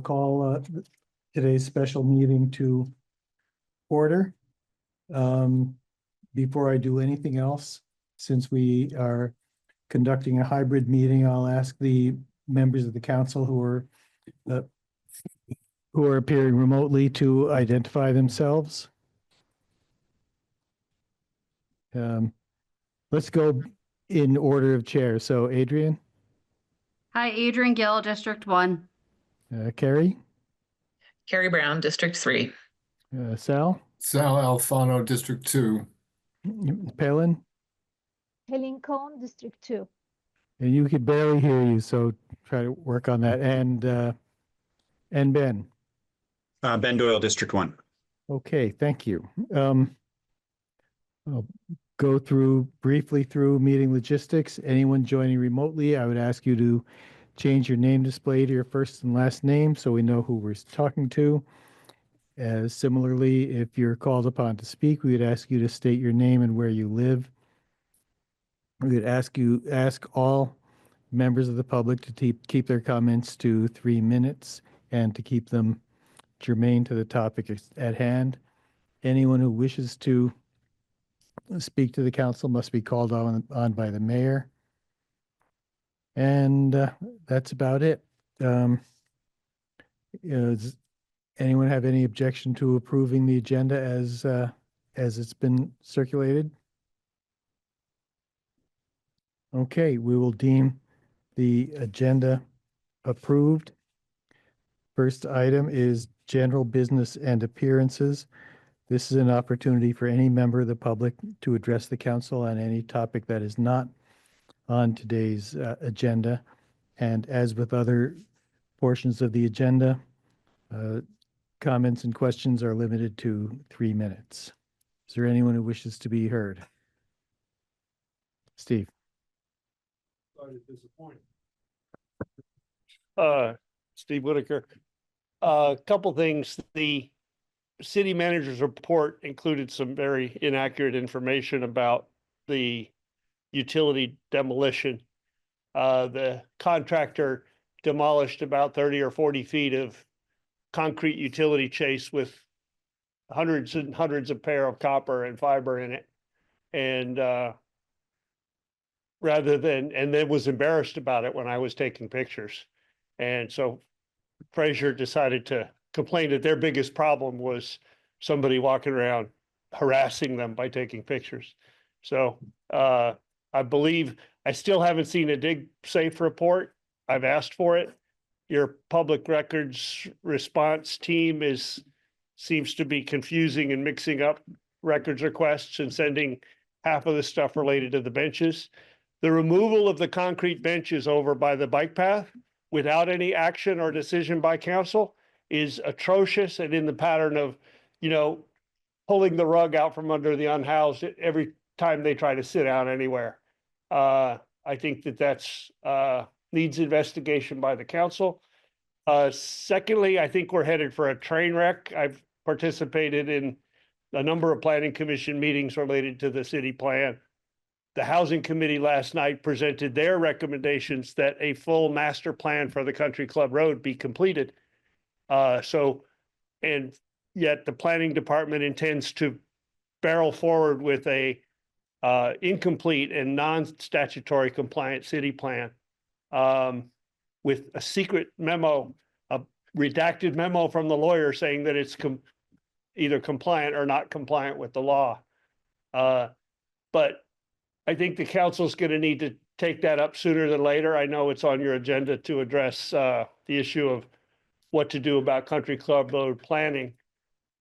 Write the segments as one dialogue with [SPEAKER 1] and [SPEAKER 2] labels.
[SPEAKER 1] call today's special meeting to order. Before I do anything else, since we are conducting a hybrid meeting, I'll ask the members of the council who are appearing remotely to identify themselves. Let's go in order of chair. So Adrian.
[SPEAKER 2] Hi, Adrian Gill, District 1.
[SPEAKER 1] Carrie.
[SPEAKER 3] Carrie Brown, District 3.
[SPEAKER 1] Sal.
[SPEAKER 4] Sal Alfano, District 2.
[SPEAKER 1] Palin.
[SPEAKER 5] Helen Cohn, District 2.
[SPEAKER 1] And you could barely hear you, so try to work on that. And Ben.
[SPEAKER 6] Ben Doyle, District 1.
[SPEAKER 1] Okay, thank you. I'll go briefly through meeting logistics. Anyone joining remotely, I would ask you to change your name display to your first and last name so we know who we're talking to. Similarly, if you're called upon to speak, we would ask you to state your name and where you live. We would ask all members of the public to keep their comments to 3 minutes and to keep them germane to the topic at hand. Anyone who wishes to speak to the council must be called on by the mayor. And that's about it. Does anyone have any objection to approving the agenda as it's been circulated? Okay, we will deem the agenda approved. First item is general business and appearances. This is an opportunity for any member of the public to address the council on any topic that is not on today's agenda. And as with other portions of the agenda, comments and questions are limited to 3 minutes. Is there anyone who wishes to be heard? Steve.
[SPEAKER 7] Steve Whitaker. A couple things. The city manager's report included some very inaccurate information about the utility demolition. The contractor demolished about 30 or 40 feet of concrete utility chase with hundreds and hundreds of pair of copper and fiber in it. And and then was embarrassed about it when I was taking pictures. And so Fraser decided to complain that their biggest problem was somebody walking around harassing them by taking pictures. So I believe I still haven't seen a dig safe report. I've asked for it. Your public records response team seems to be confusing and mixing up records requests and sending half of the stuff related to the benches. The removal of the concrete benches over by the bike path without any action or decision by council is atrocious and in the pattern of, pulling the rug out from under the unhoused every time they try to sit down anywhere. I think that's needs investigation by the council. Secondly, I think we're headed for a train wreck. I've participated in a number of planning commission meetings related to the city plan. The housing committee last night presented their recommendations that a full master plan for the Country Club Road be completed. And yet the planning department intends to barrel forward with a incomplete and non-statutory compliant city plan with a secret memo, a redacted memo from the lawyer saying that it's either compliant or not compliant with the law. But I think the council's going to need to take that up sooner than later. I know it's on your agenda to address the issue of what to do about Country Club Road planning.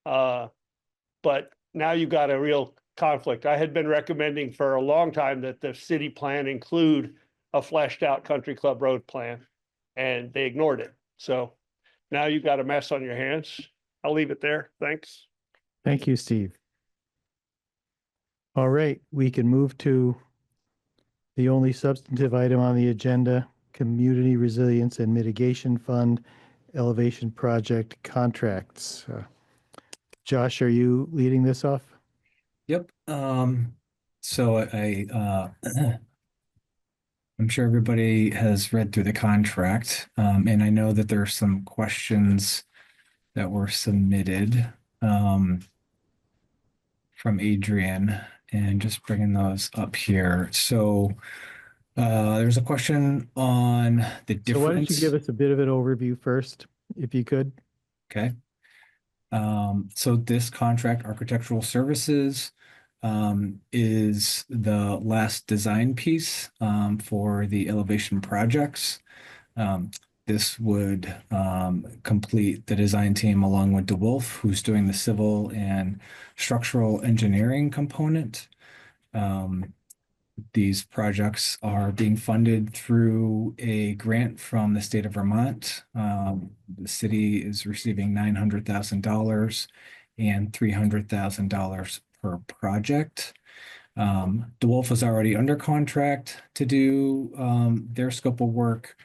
[SPEAKER 7] But now you've got a real conflict. I had been recommending for a long time that the city plan include a fleshed out Country Club Road plan, and they ignored it. So now you've got a mess on your hands. I'll leave it there. Thanks.
[SPEAKER 1] Thank you, Steve. All right, we can move to the only substantive item on the agenda, Community Resilience and Mitigation Fund Elevation Project contracts. Josh, are you leading this off?
[SPEAKER 8] Yep. So I I'm sure everybody has read through the contract, and I know that there are some questions that were submitted from Adrian, and just bringing those up here. So there's a question on the
[SPEAKER 1] So why don't you
[SPEAKER 8] difference.
[SPEAKER 1] give us a bit of an overview first, if you could?
[SPEAKER 8] Okay. So this contract, architectural services, is the last design piece for the elevation projects. This would complete the design team along with DeWolf, who's doing the civil and structural engineering component. These projects are being funded through a grant from the state of Vermont. The city is receiving $900,000 and $300,000 per project. DeWolf is already under contract to do their scope of work,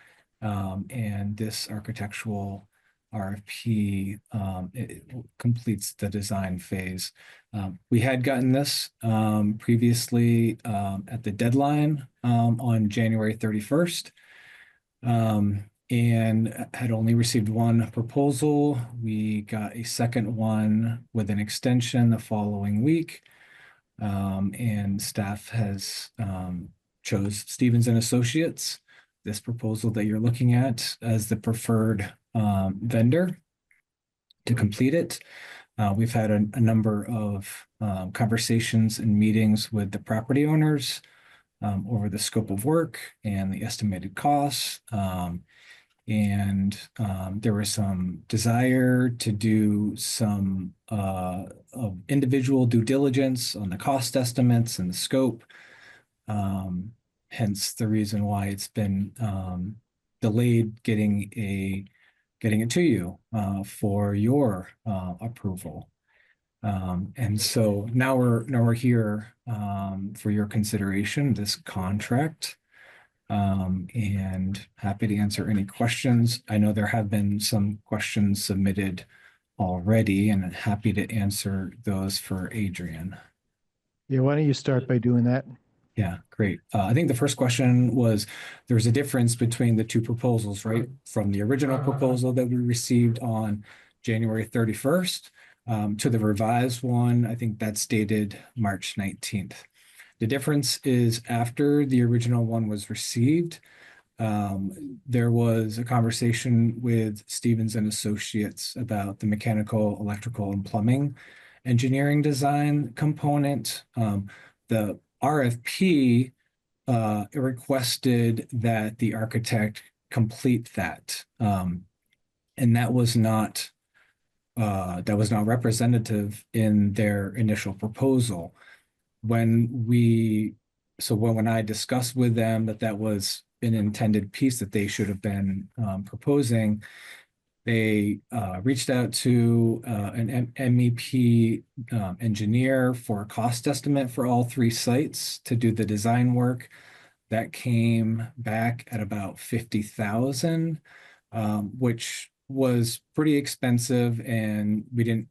[SPEAKER 8] and this architectural RFP it completes the design phase. We had gotten this previously at the deadline on January 31st, and had only received one proposal. We got a second one with an extension the following week, and staff has chose Stevens and Associates, this proposal that you're looking at, as the preferred vendor to complete it. We've had a number of conversations and meetings with the property owners over the scope of work and the estimated costs. And there was some desire to do some of individual due diligence on the cost estimates and the scope. Hence the reason why it's been delayed getting it to you for your approval. And so now we're here for your consideration, this contract, and happy to answer any questions. I know there have been some questions submitted already, and I'm happy to answer those for Adrian.
[SPEAKER 1] Yeah, why don't you start by doing that?
[SPEAKER 8] Yeah, great. I think the first question was, there's a difference between the two proposals, right? From the original proposal that we received on January 31st to the revised one, I think that's dated March 19th. The difference is after the original one was received, there was a conversation with Stevens and Associates about the mechanical, electrical, and plumbing engineering design component. The RFP it requested that the architect complete that, and that was not representative in their initial proposal. When I discussed with them that was an intended piece that they should have been proposing, they reached out to an MEP engineer for a cost estimate for all three sites to do the design work. That came back at about $50,000, which was pretty expensive, and we didn't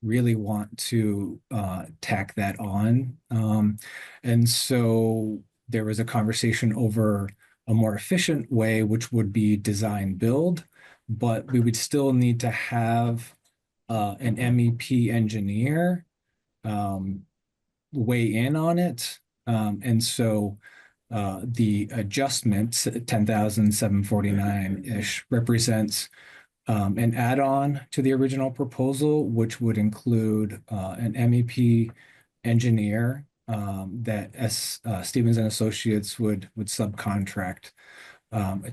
[SPEAKER 8] really want to tack that on. And so there was a conversation over a more efficient way, which would be design build, but we would still need to have an MEP engineer weigh in on it. And so the adjustment, 10,749-ish, represents an add-on to the original proposal, which would include an MEP engineer that Stevens and Associates would subcontract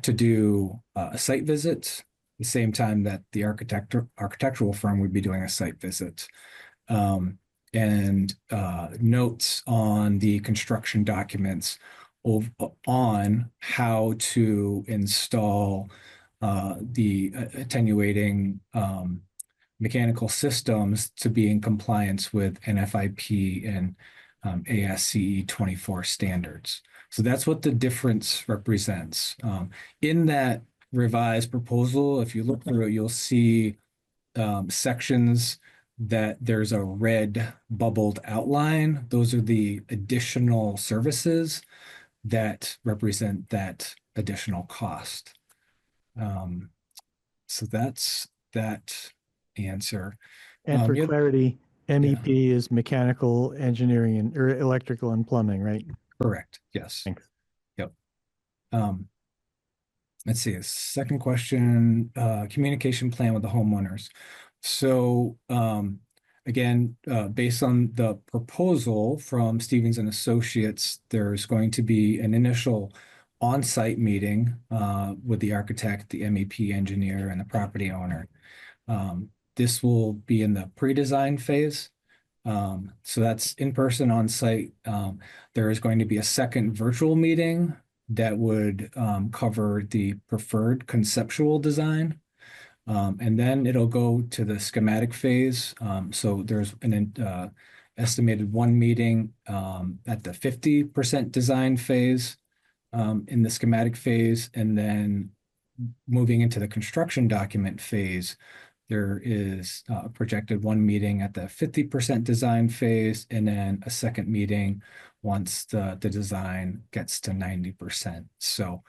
[SPEAKER 8] to do a site visit, the same time that the architectural firm would be doing a site visit. And notes on the construction documents on how to install the attenuating mechanical systems to be in compliance with NFIP and ASCE 24 standards. So that's what the difference represents. In that revised proposal, if you look through it, you'll see sections that there's a red bubbled outline. Those are the additional services that represent that additional cost. So that's that answer.
[SPEAKER 1] And for
[SPEAKER 8] Yeah.
[SPEAKER 1] clarity, MEP is mechanical engineering and or electrical and plumbing, right?
[SPEAKER 8] Correct. Yes.
[SPEAKER 1] Thanks.
[SPEAKER 8] Yep. Let's see. Second question, communication plan with the homeowners. So again, based on the proposal from Stevens and Associates, there's going to be an initial on-site meeting with the architect, the MEP engineer, and the property owner. This will be in the pre-design phase. So that's in person on site. There is going to be a second virtual meeting that would cover the preferred conceptual design. And then it'll go to the schematic phase. So there's an estimated one meeting at the 50% design phase in the schematic phase, and then moving into the construction document phase. There is a projected one meeting at the 50% design phase, and then a second meeting once the design gets to 90%. So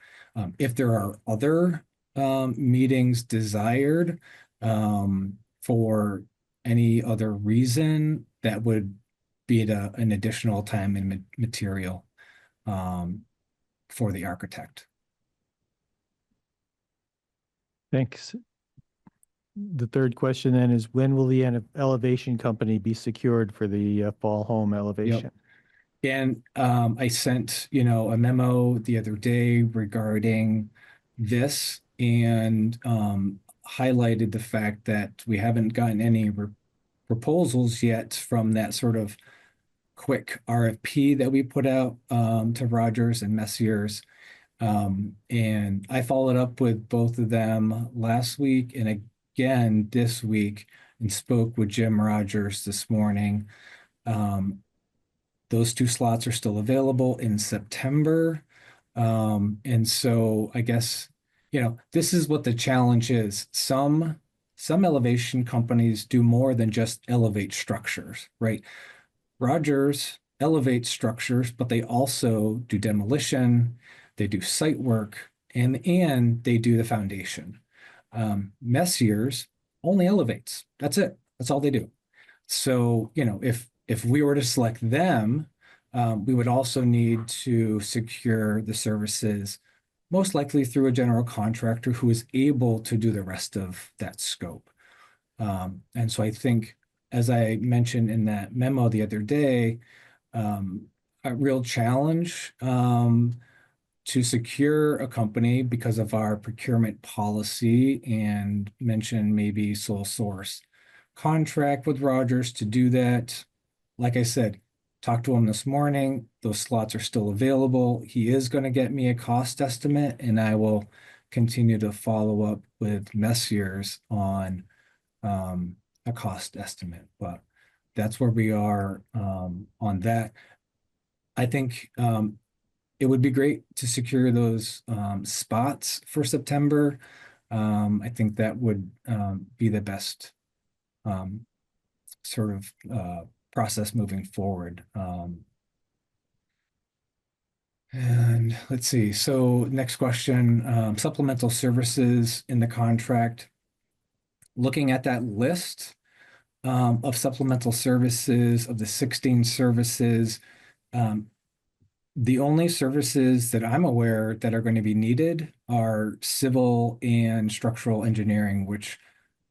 [SPEAKER 8] if there are other meetings desired for any other reason, that would be an additional time and material for the architect.
[SPEAKER 1] Thanks. The third question then is, when will the elevation company be secured for the fall home elevation?
[SPEAKER 8] And I sent, a memo the other day regarding this and highlighted the fact that we haven't gotten any proposals yet from that sort of quick RFP that we put out to Rogers and Messier's. And I followed up with both of them last week and again this week and spoke with Jim Rogers this morning. Those two slots are still available in September. And so I guess, this is what the challenge is. Some elevation companies do more than just elevate structures, right? Rogers elevates structures, but they also do demolition, they do site work, and they do the foundation. Messier's only elevates. That's it. That's all they do. So, if we were to select them, we would also need to secure the services, most likely through a general contractor who is able to do the rest of that scope. And so I think, as I mentioned in that memo the other day, a real challenge to secure a company because of our procurement policy, and mention maybe sole source contract with Rogers to do that. Like I said, talked to him this morning. Those slots are still available. He is going to get me a cost estimate, and I will continue to follow up with Messier's on a cost estimate. But that's where we are on that. I think it would be great to secure those spots for September. I think that would be the best sort of process moving forward. And let's see. So next question, supplemental services in the contract. Looking at that list of supplemental services, of the 16 services, the only services that I'm aware that are going to be needed are civil and structural engineering, which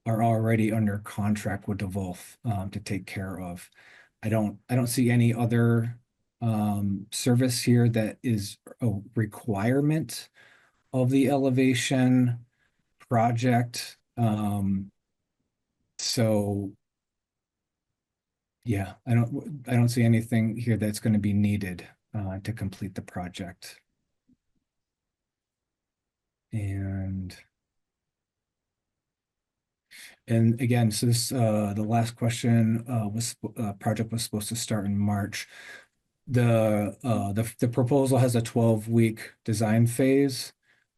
[SPEAKER 8] are already under contract with DeWolf to take care of. I don't see any other service here that is a requirement of the elevation project. So yeah, I don't see anything here that's going to be needed to complete the project. And again, so this the last question was project was supposed to start in March. The proposal has a 12-week design phase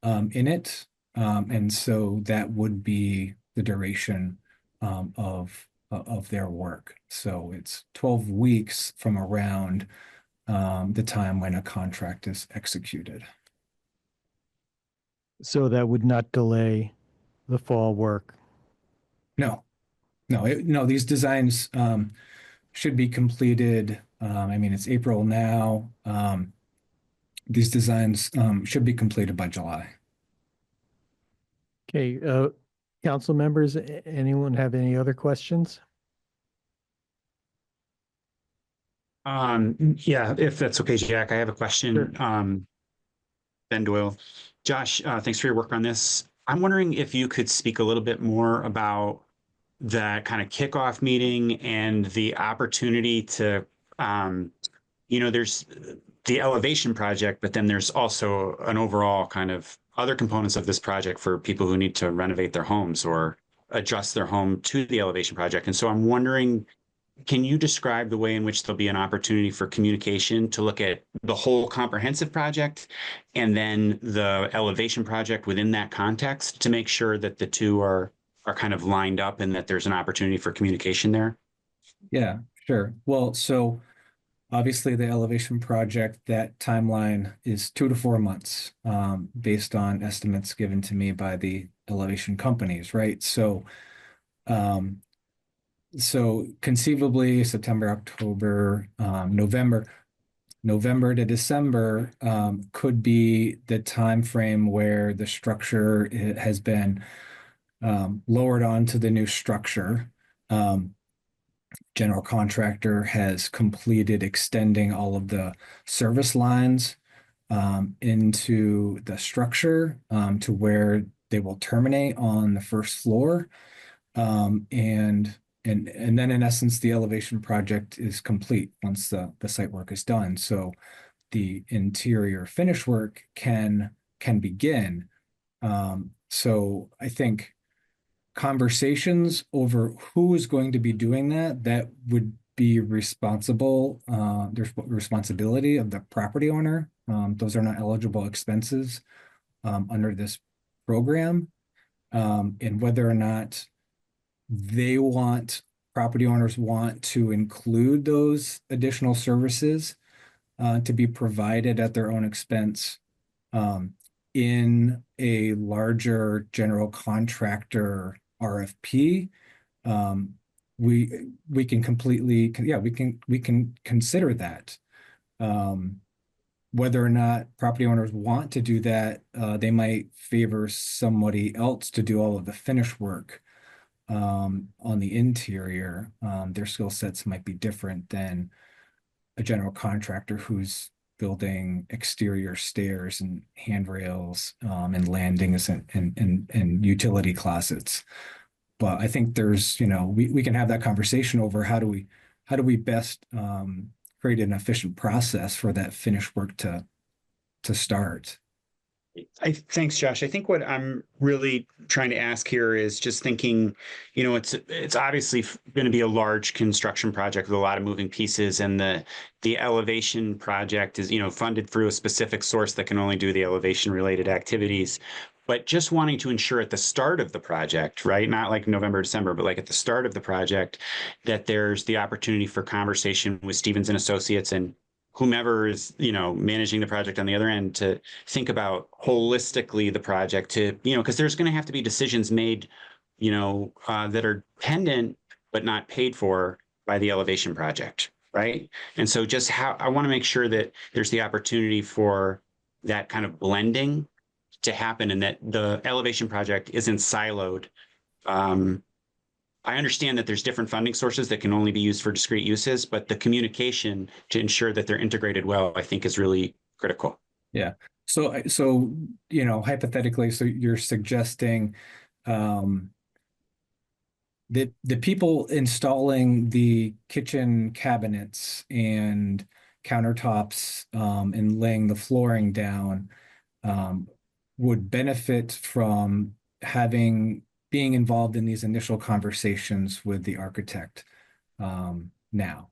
[SPEAKER 8] in it, and so that would be the duration of their work. So it's 12 weeks from around the time when a contract is executed.
[SPEAKER 1] So that would not delay the fall work.
[SPEAKER 8] No, no, these designs should be completed. I mean, it's April now. These designs should be completed by July.
[SPEAKER 1] Okay, council members, anyone have any other questions?
[SPEAKER 6] Yeah, if that's okay, Jack, I have a question.
[SPEAKER 1] Sure.
[SPEAKER 6] Ben Doyle. Josh, thanks for your work on this. I'm wondering if you could speak a little bit more about the kind of kickoff meeting and the opportunity to, there's the elevation project, but then there's also an overall kind of other components of this project for people who need to renovate their homes or adjust their home to the elevation project. And so I'm wondering, can you describe the way in which there'll be an opportunity for communication to look at the whole comprehensive project and then the elevation project within that context to make sure that the two are kind of lined up and that there's an opportunity for communication there?
[SPEAKER 8] Yeah, sure. Well, so obviously the elevation project, that timeline is 2 to 4 months, based on estimates given to me by the elevation companies, right? So conceivably September, October, November to December could be the time frame where the structure has been lowered onto the new structure. General contractor has completed extending all of the service lines into the structure to where they will terminate on the first floor. And then in essence, the elevation project is complete once the site work is done. So the interior finish work can begin. So I think conversations over who is going to be doing that would be responsible, the responsibility of the property owner. Those are not eligible expenses under this program. And whether or not property owners want to include those additional services to be provided at their own expense in a larger general contractor RFP. We can completely, we can consider that. Whether or not property owners want to do that, they might favor somebody else to do all of the finish work on the interior. Their skill sets might be different than a general contractor who's building exterior stairs and handrails and landings and utility closets. But I think there's, we can have that conversation over how do we best create an efficient process for that finished work to start.
[SPEAKER 6] Thanks, Josh. I think what I'm really trying to ask here is just thinking, it's obviously going to be a large construction project with a lot of moving pieces, and the elevation project is, funded through a specific source that can only do the elevation related activities. But just wanting to ensure at the start of the project, right? Not like November, December, but like at the start of the project, that there's the opportunity for conversation with Stevens and Associates and whomever is, managing the project on the other end to think about holistically the project to, because there's going to have to be decisions made, that are pendant but not paid for by the elevation project, right? And so just how I want to make sure that there's the opportunity for that kind of blending to happen and that the elevation project isn't siloed. I understand that there's different funding sources that can only be used for discrete uses, but the communication to ensure that they're integrated well, I think is really critical.
[SPEAKER 8] Yeah. So hypothetically, so you're suggesting that the people installing the kitchen cabinets and countertops and laying the flooring down would benefit from being involved in these initial conversations with the architect now.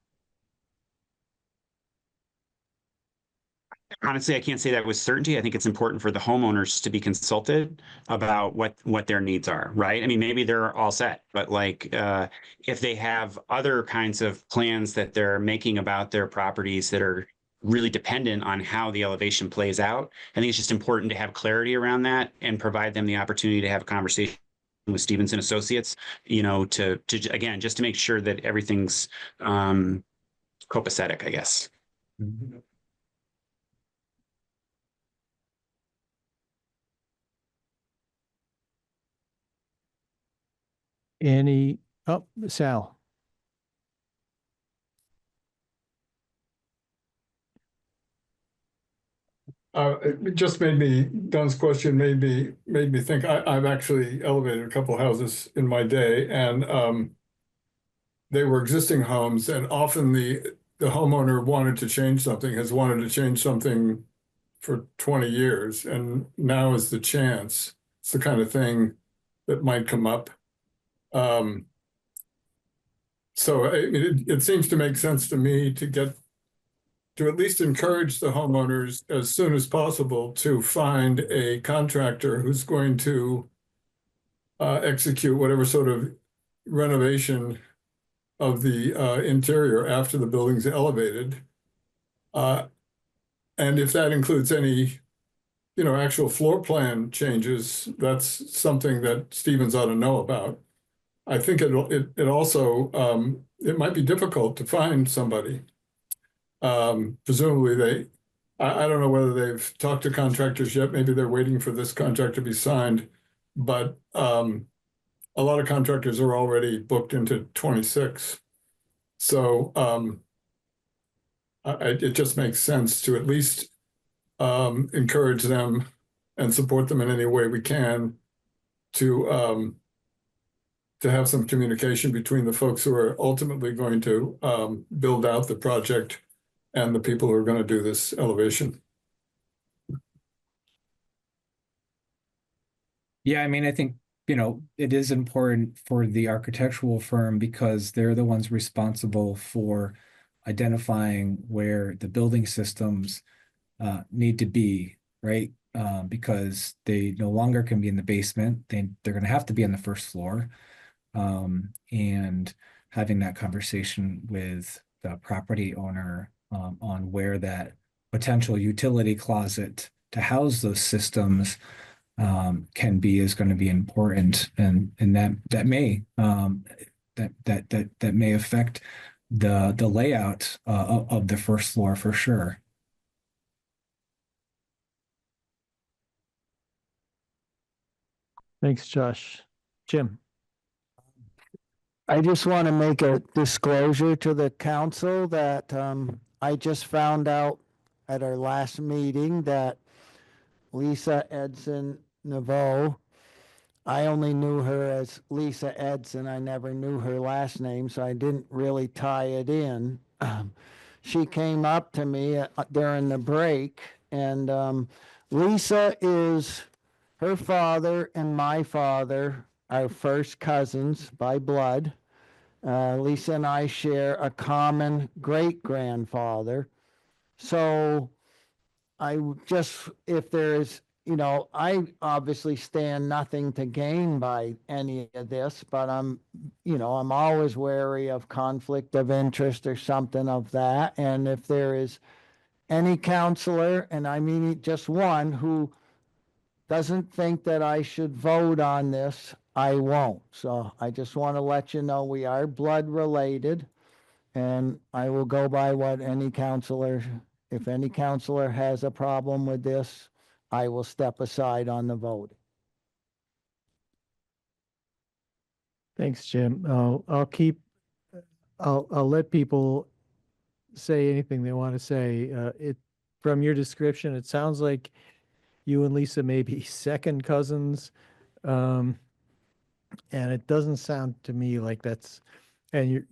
[SPEAKER 6] Honestly, I can't say that with certainty. I think it's important for the homeowners to be consulted about what their needs are, right? I mean, maybe they're all set, but if they have other kinds of plans that they're making about their properties that are really dependent on how the elevation plays out. I think it's just important to have clarity around that and provide them the opportunity to have a conversation with Stevenson Associates, to again, just to make sure that everything's copacetic, I guess.
[SPEAKER 1] Sal.
[SPEAKER 4] It just Don's question made me think, I've actually elevated a couple houses in my day, and they were existing homes, and often the homeowner has wanted to change something for 20 years, and now is the chance. It's the kind of thing that might come up. So it seems to make sense to me to at least encourage the homeowners as soon as possible to find a contractor who's going to execute whatever sort of renovation of the interior after the building's elevated. And if that includes any, actual floor plan changes, that's something that Stevens ought to know about. I think it also, it might be difficult to find somebody. Presumably I don't know whether they've talked to contractors yet. Maybe they're waiting for this contract to be signed, but a lot of contractors are already booked into 26. So it just makes sense to at least encourage them and support them in any way we can to have some communication between the folks who are ultimately going to build out the project and the people who are going to do this elevation.
[SPEAKER 8] Yeah, I mean, I think, it is important for the architectural firm because they're the ones responsible for identifying where the building systems need to be, right? Because they no longer can be in the basement. They're going to have to be on the first floor. And having that conversation with the property owner on where that potential utility closet to house those systems can be is going to be important, and that may that may affect the layout of the first floor for sure.
[SPEAKER 1] Thanks, Josh. Jim.
[SPEAKER 9] I just want to make a disclosure to the council that I just found out at our last meeting that Lisa Edson Naveau, I only knew her as Lisa Edson. I never knew her last name, so I didn't really tie it in. She came up to me during the break, and Lisa is her father and my father are first cousins by blood. Lisa and I share a common great-grandfather. So if there's, I obviously stand nothing to gain by any of this, but I'm always wary of conflict of interest or something of that. And if there is any counselor, and I mean just one, who doesn't think that I should vote on this, I won't. So I just want to let you know we are blood related, and I will go by what any counselor, if any counselor has a problem with this, I will step aside on the vote.
[SPEAKER 1] Thanks, Jim. I'll let people say anything they want to say. From your description, it sounds like you and Lisa may be second cousins. And it doesn't sound to me like and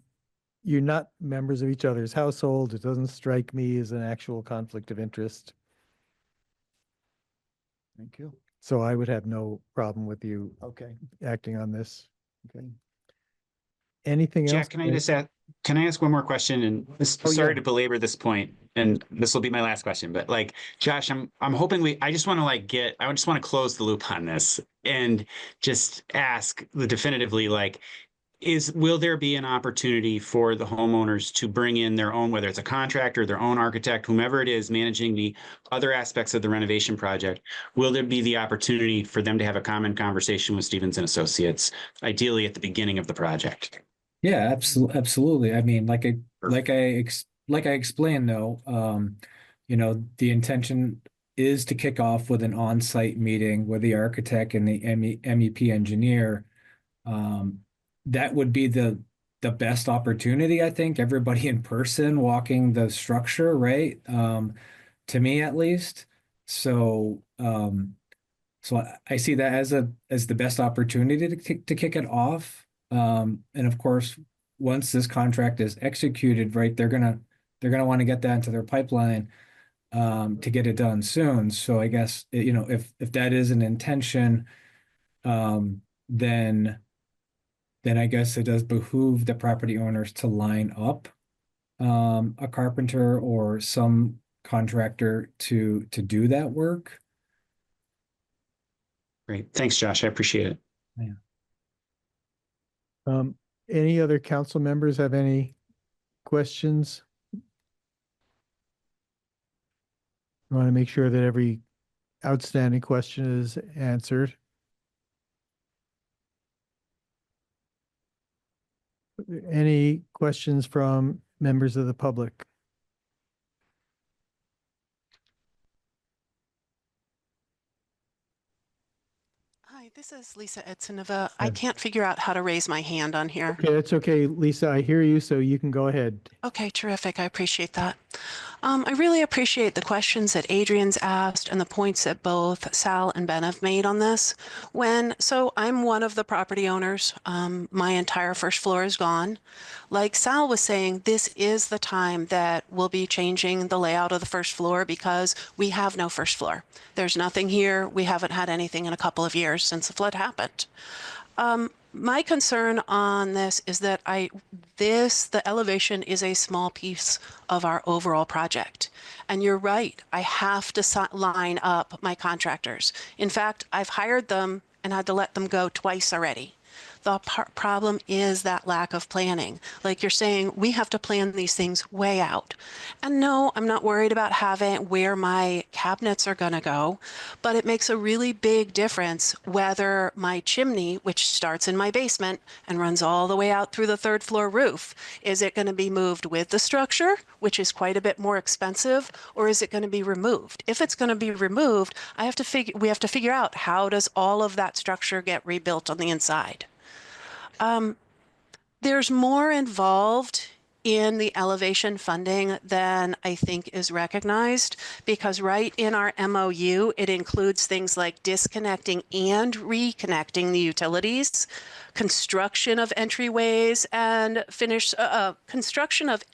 [SPEAKER 1] you're not members of each other's household. It doesn't strike me as an actual conflict of interest.
[SPEAKER 9] Thank you.
[SPEAKER 1] So I would have no problem with you
[SPEAKER 9] Okay.
[SPEAKER 1] acting on this.
[SPEAKER 9] Okay.
[SPEAKER 1] Anything else?
[SPEAKER 6] Jack, can I ask one more question? And sorry to belabor this point, and this will be my last question, but Josh, I'm hoping I just want to close the loop on this and just ask definitively, will there be an opportunity for the homeowners to bring in their own, whether it's a contractor, their own architect, whomever it is managing the other aspects of the renovation project? Will there be the opportunity for them to have a common conversation with Stevens and Associates, ideally at the beginning of the project?
[SPEAKER 8] Yeah, absolutely, absolutely. I mean, like I explained though, the intention is to kick off with an on-site meeting with the architect and the MEP engineer. That would be the best opportunity, I think, everybody in person walking the structure, right? To me at least. So I see that as the best opportunity to kick it off. And of course, once this contract is executed, right, they're gonna want to get that into their pipeline to get it done soon. So I guess if that is an intention, then I guess it does behoove the property owners to line up a carpenter or some contractor to do that work.
[SPEAKER 6] Great. Thanks, Josh. I appreciate it.
[SPEAKER 8] Yeah.
[SPEAKER 1] Any other council members have any questions? I want to make sure that every outstanding question is answered. Any questions from members of the public?
[SPEAKER 10] Hi, this is Lisa Edsonova. I can't figure out how to raise my hand on here.
[SPEAKER 1] Okay, that's okay, Lisa. I hear you, so you can go ahead.
[SPEAKER 10] Okay, terrific. I appreciate that. I really appreciate the questions that Adrian's asked and the points that both Sal and Ben have made on this. So I'm one of the property owners. My entire first floor is gone. Like Sal was saying, this is the time that we'll be changing the layout of the first floor because we have no first floor. There's nothing here. We haven't had anything in a couple of years since the flood happened. My concern on this is that the elevation is a small piece of our overall project. And you're right, I have to line up my contractors. In fact, I've hired them and had to let them go twice already. The problem is that lack of planning. Like you're saying, we have to plan these things way out. And no, I'm not worried about having where my cabinets are going to go, but it makes a really big difference whether my chimney, which starts in my basement and runs all the way out through the third floor roof, is it going to be moved with the structure, which is quite a bit more expensive, or is it going to be removed? If it's going to be removed, we have to figure out how does all of that structure get rebuilt on the inside. There's more involved in the elevation funding than I think is recognized, because right in our MOU, it includes things like disconnecting and reconnecting the utilities, construction of entryways and construction of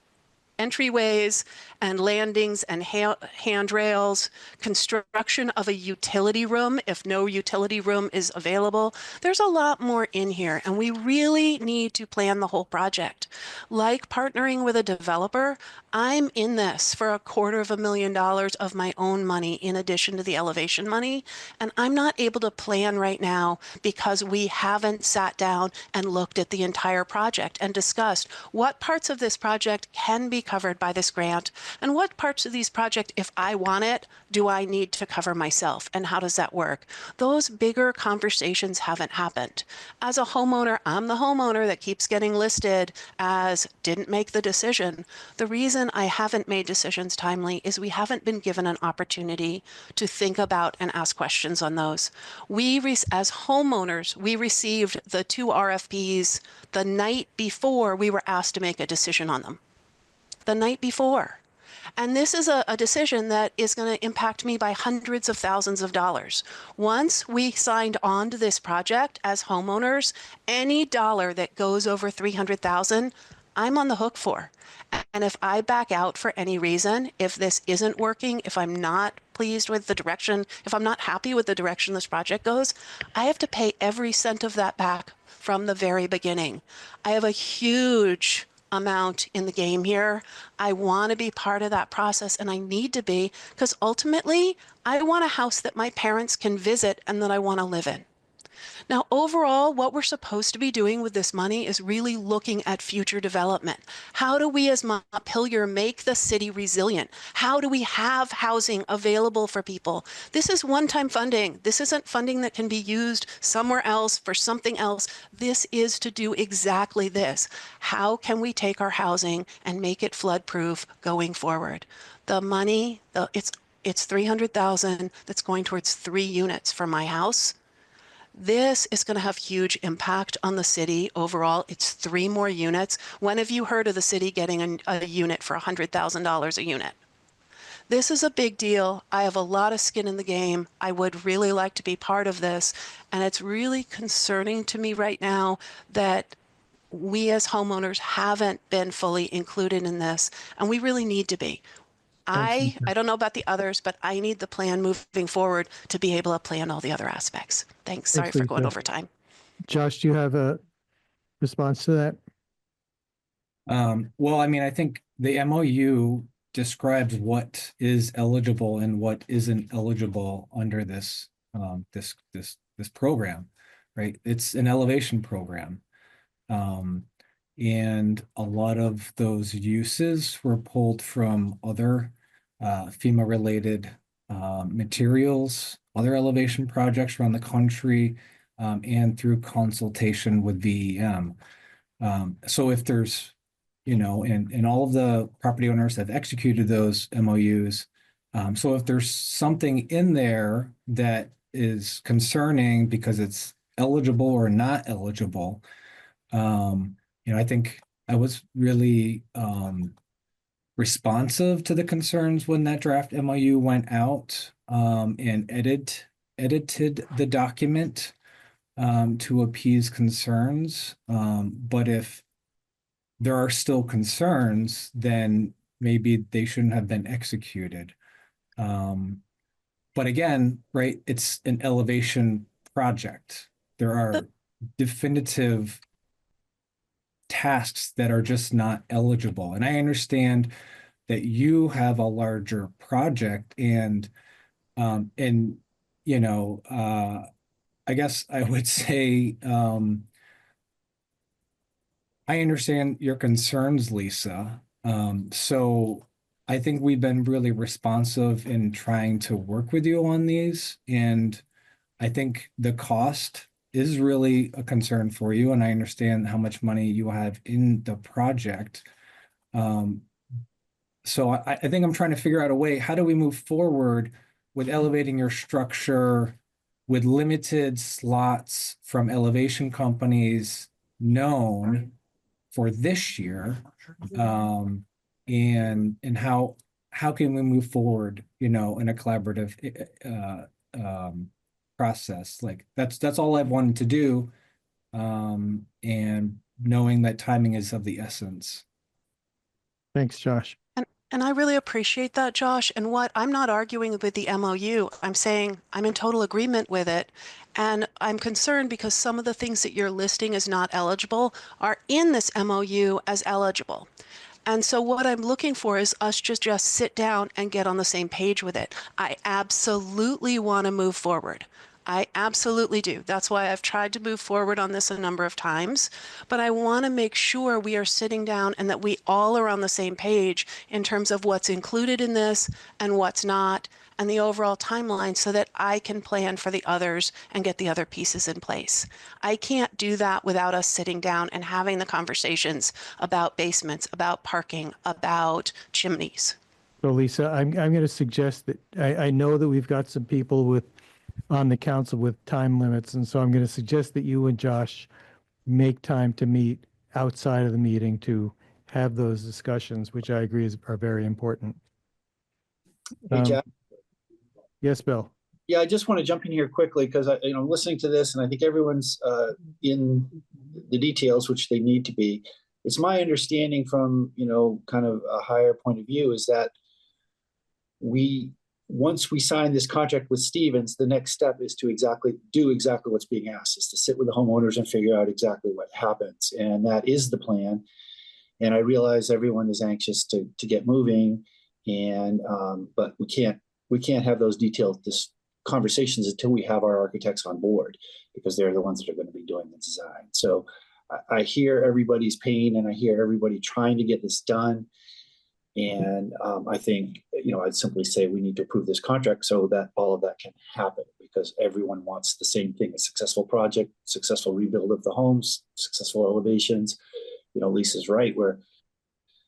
[SPEAKER 10] entryways and landings and handrails, construction of a utility room if no utility room is available. There's a lot more in here, and we really need to plan the whole project. Like partnering with a developer, I'm in this for $250,000 of my own money in addition to the elevation money, and I'm not able to plan right now because we haven't sat down and looked at the entire project and discussed what parts of this project can be covered by this grant and what parts of these projects, if I want it, do I need to cover myself, and how does that work? Those bigger conversations haven't happened. As a homeowner, I'm the homeowner that keeps getting listed as didn't make the decision. The reason I haven't made decisions timely is we haven't been given an opportunity to think about and ask questions on those. As homeowners, we received the 2 RFPs the night before we were asked to make a decision on them. The night before. And this is a decision that is going to impact me by hundreds of thousands of dollars. Once we signed on to this project as homeowners, any dollar that goes over $300,000, I'm on the hook for. And if I back out for any reason, if this isn't working, if I'm not pleased with the direction, if I'm not happy with the direction this project goes, I have to pay every cent of that back from the very beginning. I have a huge amount in the game here. I want to be part of that process, and I need to be, because ultimately I want a house that my parents can visit and that I want to live in. Now, overall, what we're supposed to be doing with this money is really looking at future development. How do we as Montpelier make the city resilient? How do we have housing available for people? This is one-time funding. This isn't funding that can be used somewhere else for something else. This is to do exactly this. How can we take our housing and make it flood-proof going forward? The money, it's 300,000 that's going towards 3 units for my house. This is going to have huge impact on the city overall. It's 3 more units. When have you heard of the city getting a unit for $100,000 a unit? This is a big deal. I have a lot of skin in the game. I would really like to be part of this. And it's really concerning to me right now that we as homeowners haven't been fully included in this, and we really need to be. I don't know about the others, but I need the plan moving forward to be able to plan all the other aspects. Thanks. Sorry for going
[SPEAKER 1] Lisa.
[SPEAKER 10] over time.
[SPEAKER 1] Josh, do you have a response to that?
[SPEAKER 8] Well, I mean, I think the MOU describes what is eligible and what isn't eligible under this this program, right? It's an elevation program. And a lot of those uses were pulled from other FEMA related materials, other elevation projects around the country, and through consultation with VEM. So if there's, and all of the property owners have executed those MOUs. So if there's something in there that is concerning because it's eligible or not eligible, I think I was really responsive to the concerns when that draft MOU went out, and edited the document to appease concerns. But if there are still concerns, then maybe they shouldn't have been executed. But again, right, it's an elevation project. There are definitive tasks that are just not eligible. And I understand that you have a larger project and I guess I would say I understand your concerns, Lisa. So I think we've been really responsive in trying to work with you on these. And I think the cost is really a concern for you. And I understand how much money you have in the project. So I think I'm trying to figure out a way, how do we move forward with elevating your structure with limited slots from elevation companies known for this year? And how can we move forward, in a collaborative process? Like that's all I've wanted to do. And knowing that timing is of the essence.
[SPEAKER 1] Thanks, Josh.
[SPEAKER 10] And I really appreciate that, Josh. And what I'm not arguing with the MOU, I'm saying I'm in total agreement with it. And I'm concerned because some of the things that you're listing as not eligible are in this MOU as eligible. And so what I'm looking for is us to just sit down and get on the same page with it. I absolutely want to move forward. I absolutely do. That's why I've tried to move forward on this a number of times, but I want to make sure we are sitting down and that we all are on the same page in terms of what's included in this and what's not, and the overall timeline so that I can plan for the others and get the other pieces in place. I can't do that without us sitting down and having the conversations about basements, about parking, about chimneys.
[SPEAKER 1] So Lisa, I'm going to suggest that I know that we've got some people on the council with time limits. And so I'm going to suggest that you and Josh make time to meet outside of the meeting to have those discussions, which I agree are very important.
[SPEAKER 11] Hey, Jack.
[SPEAKER 1] Yes, Bill.
[SPEAKER 11] Yeah, I just want to jump in here quickly because I'm listening to this and I think everyone's in the details, which they need to be. It's my understanding from, kind of a higher point of view is that once we sign this contract with Stevens, the next step is to do exactly what's being asked, is to sit with the homeowners and figure out exactly what happens. And that is the plan. And I realize everyone is anxious to get moving, but we can't have those details conversations until we have our architects on board, because they're the ones that are going to be doing the design. So I hear everybody's pain, and I hear everybody trying to get this done. And I think, I'd simply say we need to approve this contract so that all of that can happen, because everyone wants the same thing: a successful project, successful rebuild of the homes, successful elevations. Lisa's right, where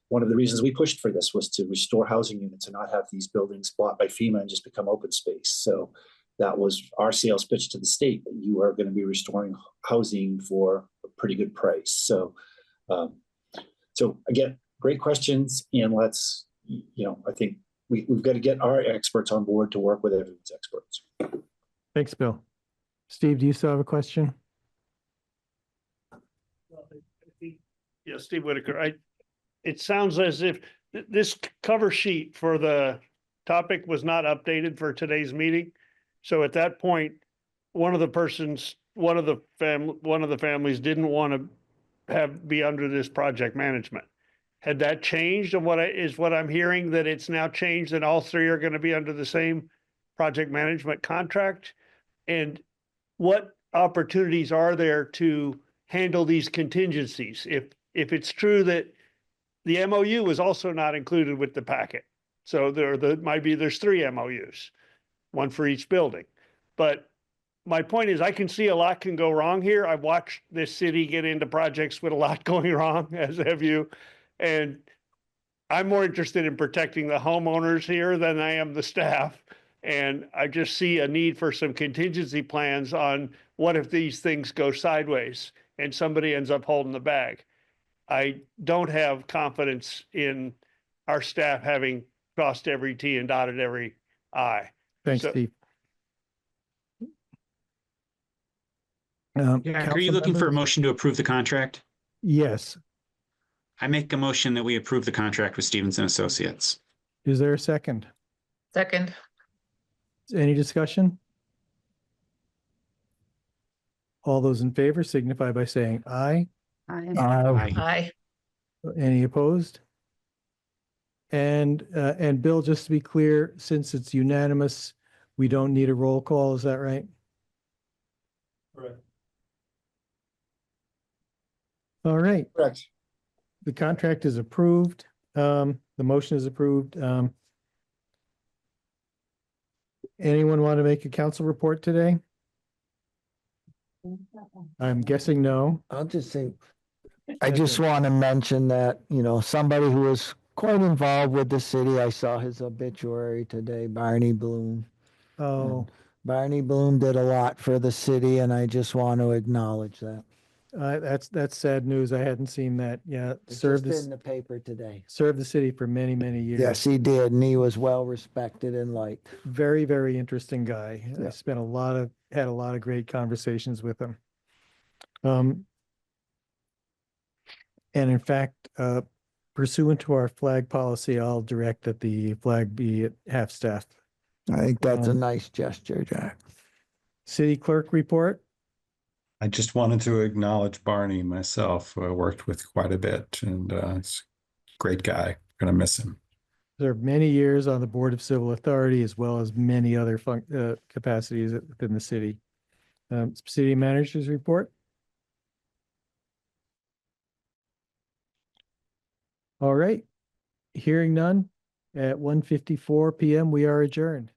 [SPEAKER 11] one of the reasons we pushed for this was to restore housing units and not have these buildings bought by FEMA and just become open space. So that was our sales pitch to the state, that you are going to be restoring housing for a pretty good price. So, again, great questions. And let's, I think we've got to get our experts on board to work with everyone's experts.
[SPEAKER 1] Thanks, Bill. Steve, do you still have a question?
[SPEAKER 7] Yeah, Steve Whitaker. It sounds as if this cover sheet for the topic was not updated for today's meeting. So at that point, one of the families didn't want to be under this project management. Had that changed? And what I'm hearing, that it's now changed and all three are going to be under the same project management contract? And what opportunities are there to handle these contingencies? If it's true that the MOU was also not included with the packet. So there's 3 MOUs, one for each building. But my point is, I can see a lot can go wrong here. I've watched this city get into projects with a lot going wrong, as have you. And I'm more interested in protecting the homeowners here than I am the staff. And I just see a need for some contingency plans on what if these things go sideways and somebody ends up holding the bag. I don't have confidence in our staff having crossed every T and dotted every I.
[SPEAKER 1] Thanks,
[SPEAKER 7] So-
[SPEAKER 1] Steve.
[SPEAKER 6] Jack, are you looking for a
[SPEAKER 1] members?
[SPEAKER 6] motion to approve the contract?
[SPEAKER 1] Yes.
[SPEAKER 6] I make a motion that we approve the contract with Stevens and Associates.
[SPEAKER 1] Is there a second?
[SPEAKER 3] Second.
[SPEAKER 1] Any discussion? All those in favor signify by saying aye.
[SPEAKER 2] Aye.
[SPEAKER 6] Aye.
[SPEAKER 3] Aye.
[SPEAKER 1] Any opposed? And Bill, just to be clear, since it's unanimous, we don't need a roll call, is that right?
[SPEAKER 4] Correct.
[SPEAKER 1] All right,
[SPEAKER 11] Correct.
[SPEAKER 1] the contract is approved. The motion is approved. Anyone want to make a council report today? I'm guessing no.
[SPEAKER 9] I'll just say, I just want to mention that, somebody who was quite involved with the city, I saw his obituary today, Barney Bloom.
[SPEAKER 1] Oh,
[SPEAKER 9] Barney Bloom did a lot for the city, and I just want to acknowledge that.
[SPEAKER 1] that's sad news. I hadn't seen that. Yeah,
[SPEAKER 9] It's
[SPEAKER 1] served
[SPEAKER 9] just
[SPEAKER 1] this,
[SPEAKER 9] in the paper today.
[SPEAKER 1] served the city for many, many years.
[SPEAKER 9] Yes, he did, and he was well respected and liked.
[SPEAKER 1] Very, very interesting guy. I
[SPEAKER 9] Yeah.
[SPEAKER 1] had a lot of great conversations with him. And in fact, pursuant to our flag policy, I'll direct that the flag be at half-staff.
[SPEAKER 9] I think that's a
[SPEAKER 1] Um,
[SPEAKER 9] nice gesture, Jack.
[SPEAKER 1] City clerk report.
[SPEAKER 12] I just wanted to acknowledge Barney myself. I worked with quite a bit, and it's a great guy. Gonna miss him.
[SPEAKER 1] Served many years on the Board of Civil Authority, as well as many other capacities within the city. City managers report. All right. Hearing none, at 1:54 PM, we are adjourned.